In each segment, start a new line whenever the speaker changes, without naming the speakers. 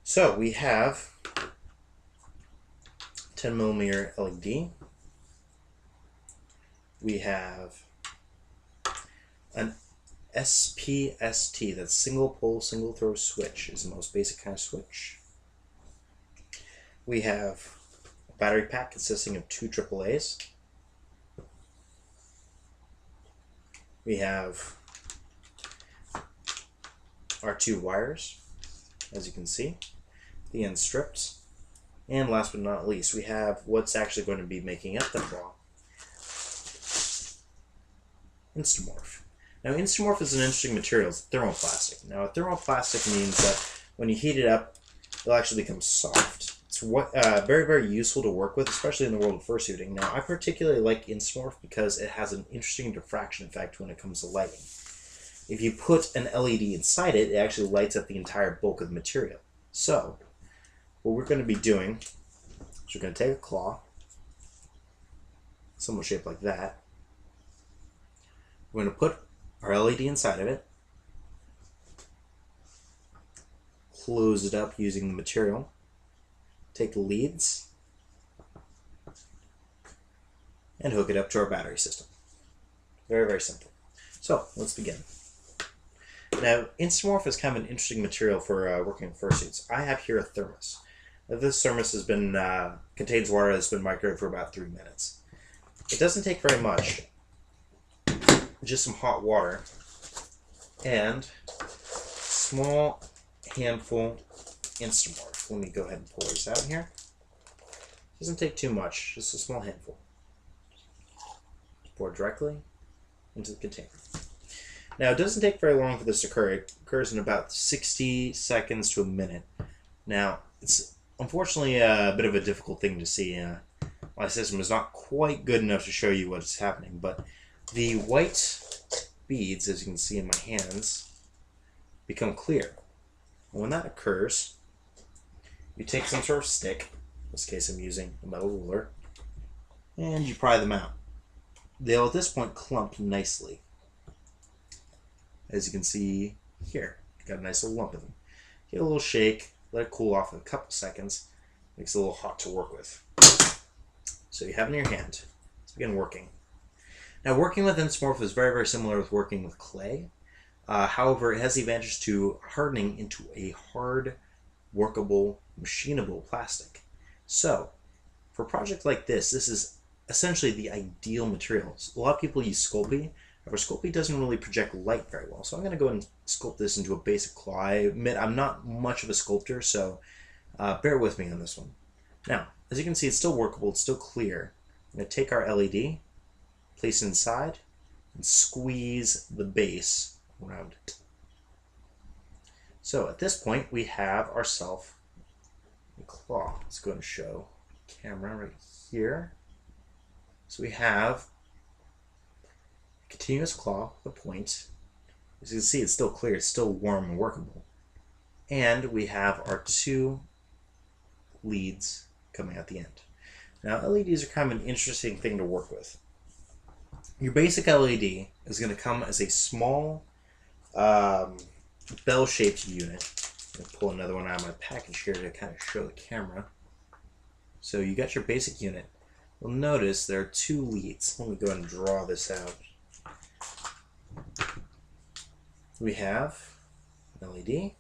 So we have 10mm LED. We have an SPST, that's single pole, single throw switch, is the most basic kind of switch. We have a battery pack consisting of 2 AAAs. We have our 2 wires, as you can see, the end strips. And last but not least, we have what's actually going to be making up the claw, Instamorph. Now, Instamorph is an interesting material. It's thermoplastic. Now, a thermoplastic means that when you heat it up, it'll actually become soft. It's very, very useful to work with, especially in the world of fursuiting. Now, I particularly like Instamorph because it has an interesting diffraction effect when it comes to lighting. If you put an LED inside it, it actually lights up the entire bulk of the material. So, what we're going to be doing is we're going to take a claw, somewhat shaped like that. We're going to put our LED inside of it, close it up using the material, take the leads, and hook it up to our battery system. Very, very simple. So, let's begin. Now, Instamorph is kind of an interesting material for working with fursuits. I have here a thermos. Now, this thermos has been contains water that's been microwaved for about 3 minutes. It doesn't take very much. Just some hot water and small handful Instamorph. Let me go ahead and pour this out here. Doesn't take too much, just a small handful. Pour directly into the container. Now, it doesn't take very long for this to occur. It occurs in about 60 seconds to a minute. Now, it's unfortunately a bit of a difficult thing to see. My system is not quite good enough to show you what's happening, but the white beads, as you can see in my hands, become clear. And when that occurs, you take some sort of stick, in this case I'm using a metal ruler, and you pry them out. They'll at this point clump nicely. As you can see here, got a nice little lump of them. Give it a little shake, let it cool off in a couple seconds, makes it a little hot to work with. So you have it in your hand. Let's begin working. Now, working with Instamorph is very, very similar with working with clay. However, it has the advantage to hardening into a hard, workable, machinable plastic. So, for a project like this is essentially the ideal material. A lot of people use Sculpey. However, Sculpey doesn't really project light very well. So I'm going to go and sculpt this into a basic claw. I admit I'm not much of a sculptor, so bear with me on this one. Now, as you can see, it's still workable. It's still clear. I'm going to take our LED, place it inside, and squeeze the base around it. So at this point, we have ourselves a claw. Let's go and show the camera right here. So we have a continuous claw with a point. As you can see, it's still clear. It's still warm and workable. And we have our 2 leads coming out the end. Now, LEDs are kind of an interesting thing to work with. Your basic LED is going to come as a small bell-shaped unit. I'm going to pull another one out of my package here to kind of show the camera. So you got your basic unit. You'll notice there are 2 leads. Let me go ahead and draw this out. We have an LED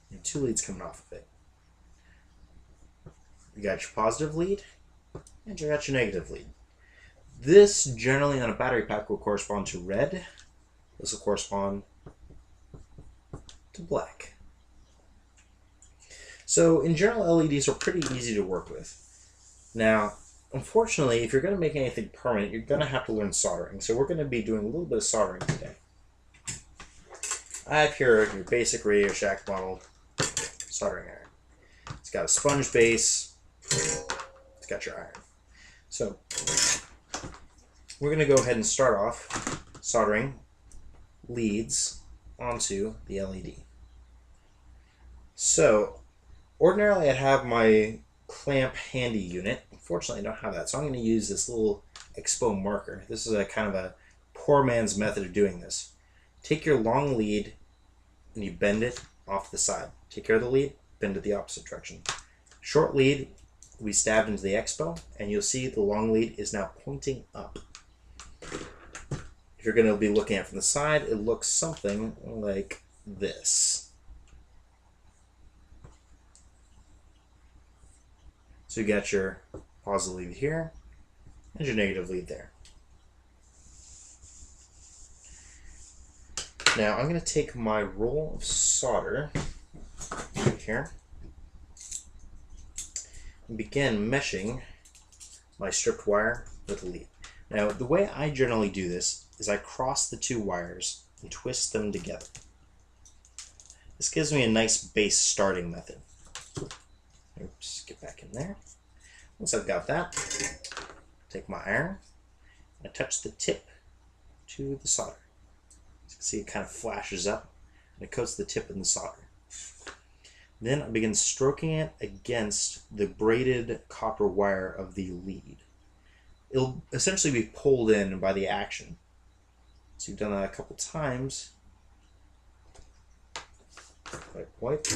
and 2 leads coming off of it. You got your positive lead and you got your negative lead. This generally on a battery pack will correspond to red. This will correspond to black. So in general, LEDs are pretty easy to work with. Now, unfortunately, if you're going to make anything permanent, you're going to have to learn soldering. So we're going to be doing a little bit of soldering today. I have here your basic Radio Shack model soldering iron. It's got a sponge base. It's got your iron. So we're going to go ahead and start off soldering leads onto the LED. So ordinarily I'd have my clamp handy unit. Unfortunately, I don't have that, so I'm going to use this little expo marker. This is a kind of a poor man's method of doing this. Take your long lead and you bend it off the side. Take care of the lead, bend it the opposite direction. Short lead will be stabbed into the expo, and you'll see the long lead is now pointing up. If you're going to be looking at it from the side, it looks something like this. So you got your positive lead here and your negative lead there. Now I'm going to take my roll of solder here and begin meshing my stripped wire with the lead. Now the way I generally do this is I cross the two wires and twist them together. This gives me a nice base starting method. Oops, get back in there. Once I've got that, take my iron and I touch the tip to the solder. As you can see, it kind of flashes up and it coats the tip in the solder. Then I begin stroking it against the braided copper wire of the lead. It'll essentially be pulled in by the action. So you've done that a couple times. Wipe.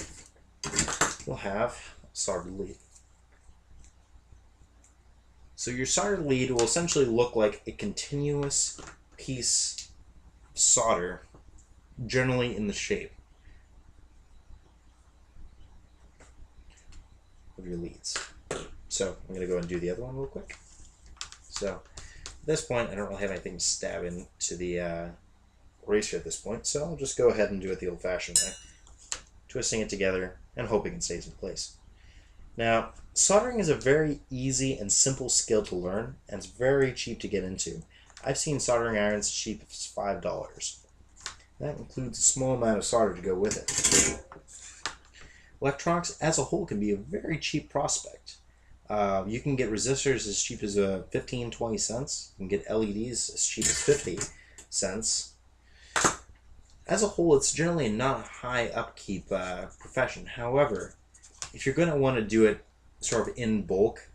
You'll have a soldered lead. So your soldered lead will essentially look like a continuous piece of solder, generally in the shape of your leads. So I'm going to go and do the other one real quick. So at this point, I don't really have anything to stab into the eraser at this point, so I'll just go ahead and do it the old-fashioned way, twisting it together and hoping it stays in place. Now, soldering is a very easy and simple skill to learn, and it's very cheap to get into. I've seen soldering irons as cheap as $5. That includes a small amount of solder to go with it. Electronics as a whole can be a very cheap prospect. You can get resistors as cheap as 15-20 cents. You can get LEDs as cheap as 50 cents. As a whole, it's generally not a high upkeep profession. However, if you're going to want to do it sort of in bulk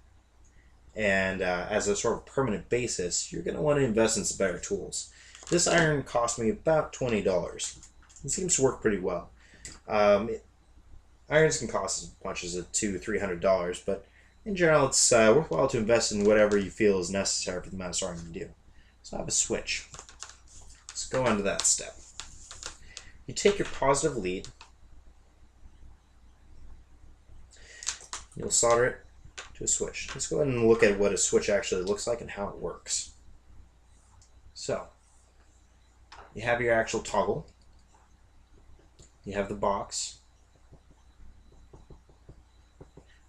and as a sort of permanent basis, you're going to want to invest in some better tools. This iron cost me about $20. It seems to work pretty well. Irons can cost as much as $200-300, but in general, it's worthwhile to invest in whatever you feel is necessary for the amount of soldering you do. So I have a switch. Let's go on to that step. You take your positive lead, you'll solder it to a switch. Let's go ahead and look at what a switch actually looks like and how it works. So, you have your actual toggle, you have the box,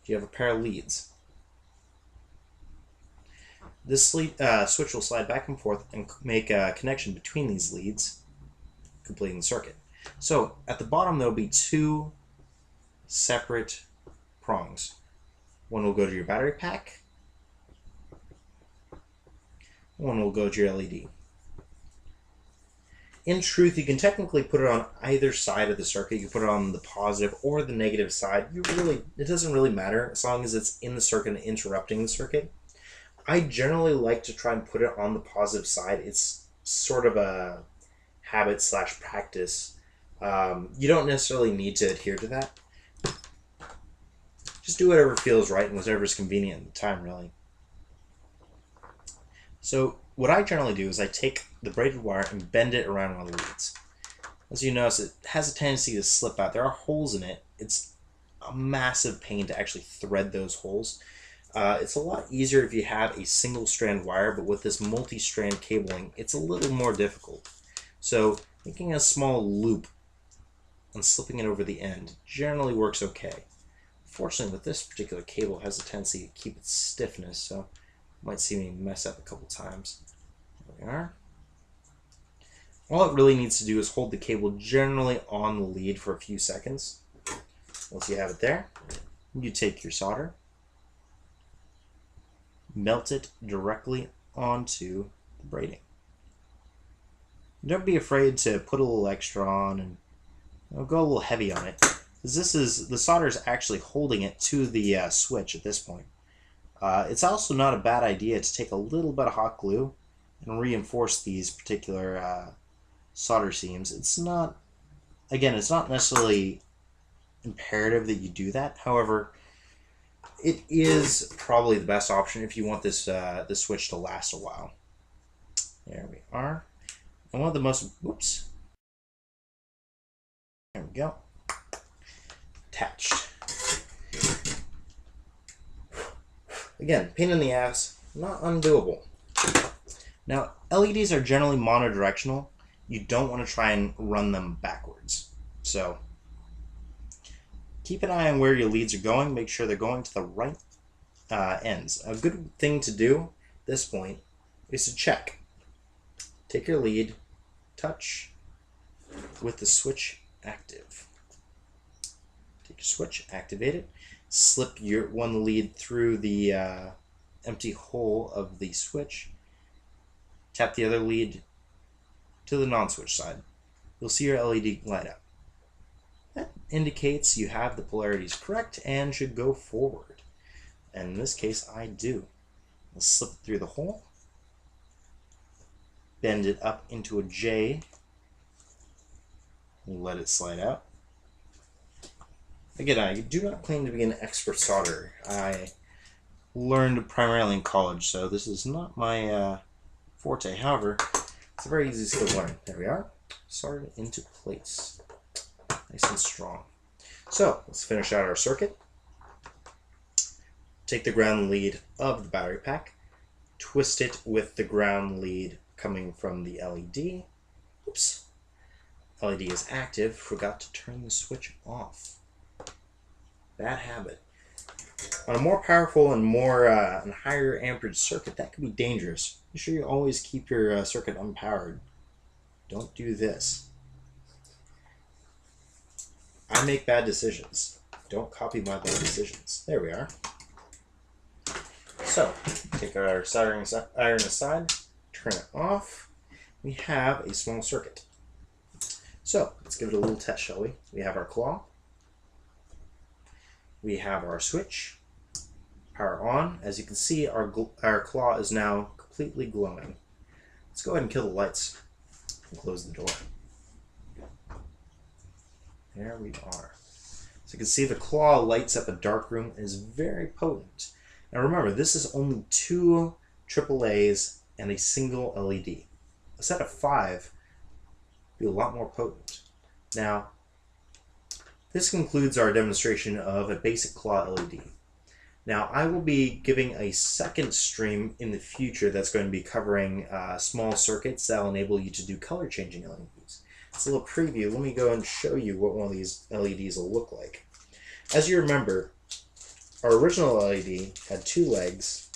you have a pair of leads. This switch will slide back and forth and make a connection between these leads, completing the circuit. So at the bottom there will be two separate prongs. One will go to your battery pack, one will go to your LED. In truth, you can technically put it on either side of the circuit. You can put it on the positive or the negative side. It doesn't really matter as long as it's in the circuit and interrupting the circuit. I generally like to try and put it on the positive side. It's sort of a habit/practice. You don't necessarily need to adhere to that. Just do whatever feels right and whatever is convenient at the time, really. So what I generally do is I take the braided wire and bend it around one of the leads. As you notice, it has a tendency to slip out. There are holes in it. It's a massive pain to actually thread those holes. It's a lot easier if you have a single strand wire, but with this multi-strand cabling, it's a little more difficult. So making a small loop and slipping it over the end generally works okay. Fortunately, with this particular cable, it has a tendency to keep its stiffness, so you might see me mess up a couple times. There we are. All it really needs to do is hold the cable generally on the lead for a few seconds. Once you have it there, you take your solder, melt it directly onto the braiding. Don't be afraid to put a little extra on and go a little heavy on it, because the solder is actually holding it to the switch at this point. It's also not a bad idea to take a little bit of hot glue and reinforce these particular solder seams. It's not necessarily imperative that you do that. However, it is probably the best option if you want this this switch to last a while. There we are. And one of the most, whoops. There we go. Attached. Again, pain in the ass, not undoable. Now, LEDs are generally monodirectional. You don't want to try and run them backwards. So, keep an eye on where your leads are going. Make sure they're going to the right ends. A good thing to do at this point is to check. Take your lead, touch with the switch active. Take your switch, activate it, slip your one lead through the empty hole of the switch, tap the other lead to the non-switch side. You'll see your LED light up. That indicates you have the polarities correct and should go forward. And in this case, I do. I'll slip it through the hole, bend it up into a J, and let it slide out. Again, I do not claim to be an expert solderer. I learned primarily in college, so this is not my forte. However, it's a very easy skill to learn. There we are. Soldered into place. Nice and strong. So, let's finish out our circuit. Take the ground lead of the battery pack, twist it with the ground lead coming from the LED. Oops. LED is active. Forgot to turn the switch off. Bad habit. On a more powerful and more and higher amperage circuit, that can be dangerous. Be sure you always keep your circuit unpowered. Don't do this. I make bad decisions. Don't copy my bad decisions. There we are. So, take our soldering iron aside, turn it off. We have a small circuit. So, let's give it a little test, shall we? We have our claw. We have our switch. Power on. As you can see, our claw is now completely glowing. Let's go ahead and kill the lights and close the door. There we are. So you can see the claw lights up a dark room and is very potent. Now remember, this is only 2 AAAs and a single LED. A set of 5 would be a lot more potent. Now, this concludes our demonstration of a basic claw LED. Now, I will be giving a second stream in the future that's going to be covering small circuits that will enable you to do color changing LEDs. It's a little preview. Let me go and show you what one of these LEDs will look like. As you remember, our original LED had 2 legs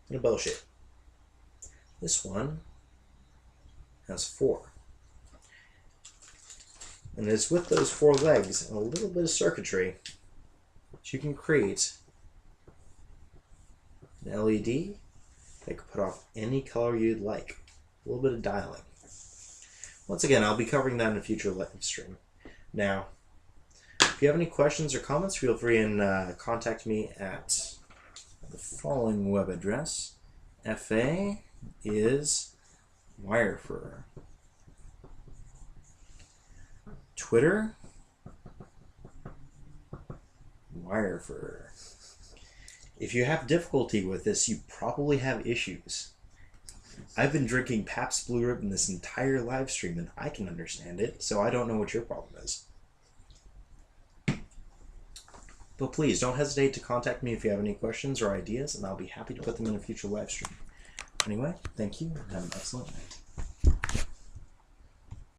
and a bell shape. This one has 4. And it's with those 4 legs and a little bit of circuitry that you can create an LED that can put off any color you'd like. A little bit of dialing. Once again, I'll be covering that in a future live stream. Now, if you have any questions or comments, feel free and contact me at the following web address. FA is Wirefur. Twitter, Wirefur. If you have difficulty with this, you probably have issues. I've been drinking Pabst Blue Ribbon this entire live stream and I can understand it, so I don't know what your problem is. But please, don't hesitate to contact me if you have any questions or ideas, and I'll be happy to put them in a future live stream. Anyway, thank you and have an excellent night.